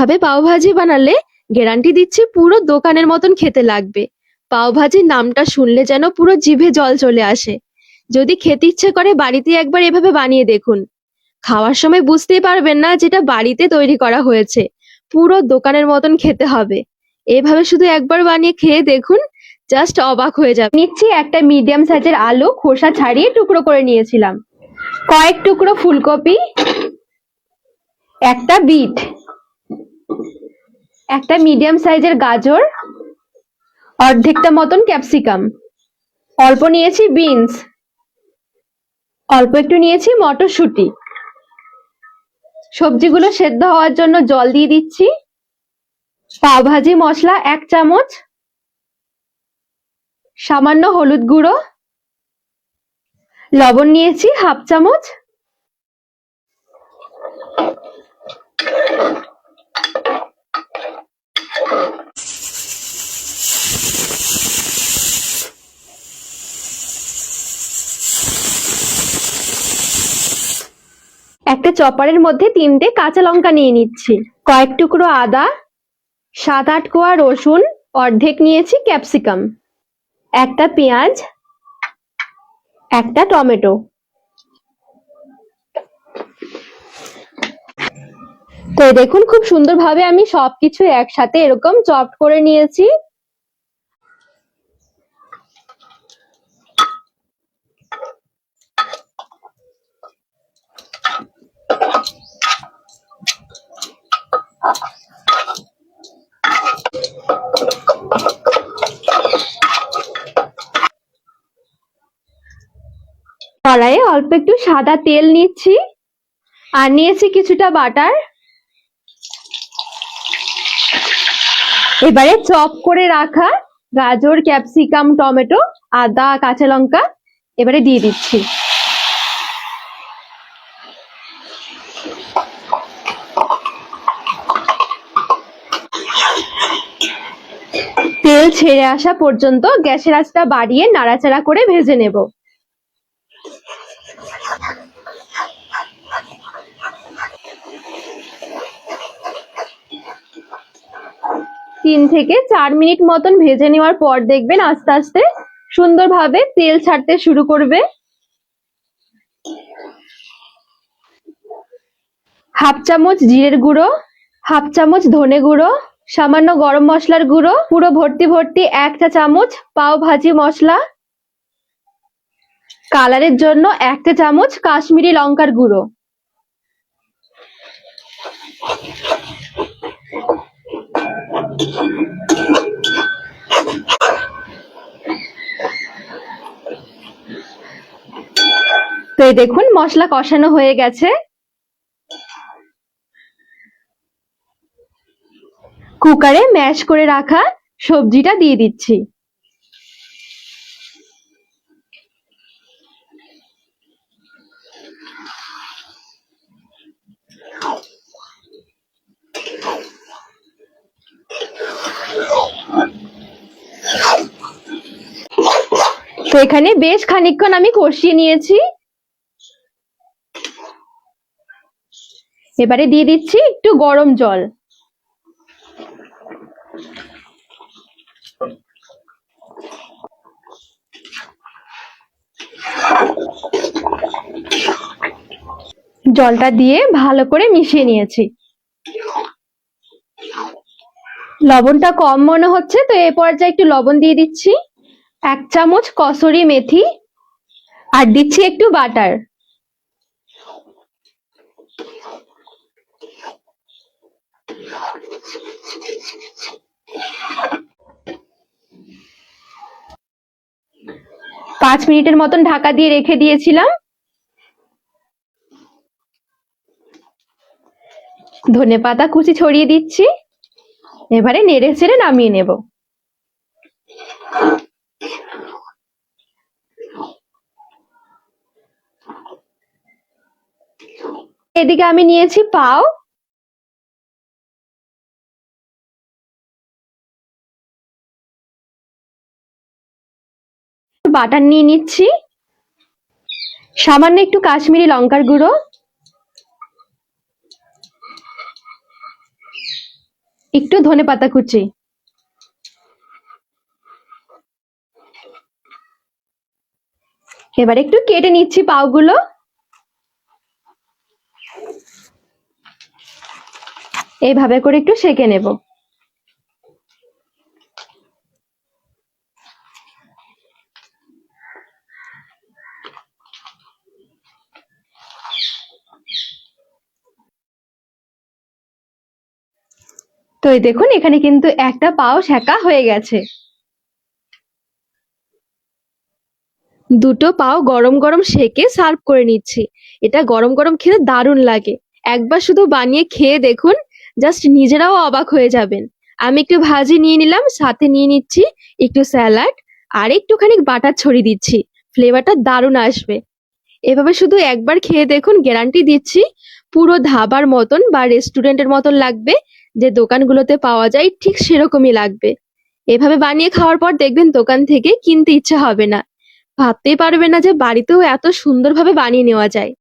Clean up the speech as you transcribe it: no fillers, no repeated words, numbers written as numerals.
এভাবে পাওভাজি বানালে গ্যারান্টি দিচ্ছি পুরো দোকানের মতন খেতে লাগবে। পাওভাজির নামটা শুনলে যেন পুরো জিভে জল চলে আসে। যদি খেতে ইচ্ছে করে বাড়িতে একবার এভাবে বানিয়ে দেখুন। খাওয়ার সময় বুঝতেই পারবেন না যেটা বাড়িতে তৈরি করা হয়েছে। পুরো দোকানের মতন খেতে হবে। এভাবে শুধু একবার বানিয়ে খেয়ে দেখুন, জাস্ট অবাক হয়ে যাবে। নিচ্ছি একটা মিডিয়াম সাইজের আলু, খোসা ছাড়িয়ে টুকরো করে নিয়েছিলাম। কয়েক টুকরো ফুলকপি, একটা বিট, একটা মিডিয়াম সাইজের গাজর, অর্ধেকটা মতন ক্যাপসিকাম, অল্প নিয়েছি বিনস, অল্প একটু নিয়েছি মটরশুঁটি। সবজিগুলো সেদ্ধ হওয়ার জন্য জল দিয়ে দিচ্ছি। পাওভাজি মশলা 1 চামচ, সামান্য হলুদ গুঁড়ো, লবণ নিয়েছি 1/2 চামচ। একটা চপারের মধ্যে 3টে কাঁচা লঙ্কা নিয়ে নিচ্ছি, কয়েক টুকরো আদা, 7-8 কোয়া রসুন, অর্ধেক নিয়েছি ক্যাপসিকাম, একটা পেঁয়াজ, একটা টমেটো। তো দেখুন খুব সুন্দরভাবে আমি সবকিছু একসাথে এরকম চপড করে নিয়েছি। কড়াইয়ে অল্প একটু সাদা তেল নিচ্ছি আর নিয়েছি কিছুটা বাটার। এবারে চপ করে রাখা গাজর, ক্যাপসিকাম, টমেটো, আদা, কাঁচা লঙ্কা এবারে দিয়ে দিচ্ছি। তেল ছেড়ে আসা পর্যন্ত গ্যাসের আঁচটা বাড়িয়ে নাড়াচাড়া করে ভেজে নেব। তিন থেকে 4 মিনিট মতন ভেজে নেওয়ার পর দেখবেন আস্তে আস্তে সুন্দরভাবে তেল ছাড়তে শুরু করবে। 1/2 চামচ জিরের গুঁড়ো, 1/2 চামচ ধনে গুঁড়ো, সামান্য গরম মশলার গুঁড়ো, পুরো ভর্তি ভর্তি 1 চা চামচ পাও ভাজি মশলা, কালারের জন্য 1 চা চামচ কাশ্মীরি লঙ্কার গুঁড়ো। তো এই দেখুন মশলা কষানো হয়ে গেছে। কুকারে ম্যাশ করে রাখা সবজিটা দিয়ে দিচ্ছি। তো এখানে বেশ খানিকক্ষণ আমি কষিয়ে নিয়েছি। এবারে দিয়ে দিচ্ছি একটু গরম জল। জলটা দিয়ে ভালো করে মিশিয়ে নিয়েছি। লবণটা কম মনে হচ্ছে, তো এ পর্যায়ে একটু লবণ দিয়ে দিচ্ছি, 1 চামচ কসুরি মেথি, আর দিচ্ছি একটু বাটার। পাঁচ মিনিটের মতন ঢাকা দিয়ে রেখে দিয়েছিলাম। ধনেপাতা কুচি ছড়িয়ে দিচ্ছি। এবারে নেড়ে চেড়ে নামিয়ে নেব। এদিকে আমি নিয়েছি পাও, বাটার নিয়ে নিচ্ছি, সামান্য একটু কাশ্মীরি লঙ্কার গুঁড়ো, একটু ধনেপাতা কুচি, এবার একটু কেটে নিচ্ছি পাউগুলো। এইভাবে করে একটু সেঁকে নেব। তো এই দেখুন এখানে কিন্তু একটা পাও সেঁকা হয়ে গেছে। দুটো পাও গরম গরম সেঁকে সার্ভ করে নিচ্ছি। এটা গরম গরম খেতে দারুণ লাগে। একবার শুধু বানিয়ে খেয়ে দেখুন, জাস্ট নিজেরাও অবাক হয়ে যাবেন। আমি একটু ভাজি নিয়ে নিলাম, সাথে নিয়ে নিচ্ছি একটু স্যালাড আর একটুখানি বাটার ছড়িয়ে দিচ্ছি। ফ্লেভারটা দারুণ আসবে। এভাবে শুধু একবার খেয়ে দেখুন, গ্যারান্টি দিচ্ছি পুরো ধাবার মতন বা রেস্টুরেন্টের মতন লাগবে। যে দোকানগুলোতে পাওয়া যায় ঠিক সেরকমই লাগবে। এভাবে বানিয়ে খাওয়ার পর দেখবেন দোকান থেকে কিনতে ইচ্ছে হবে না। ভাবতেই পারবে না যে বাড়িতেও এত সুন্দরভাবে বানিয়ে নেওয়া যায়।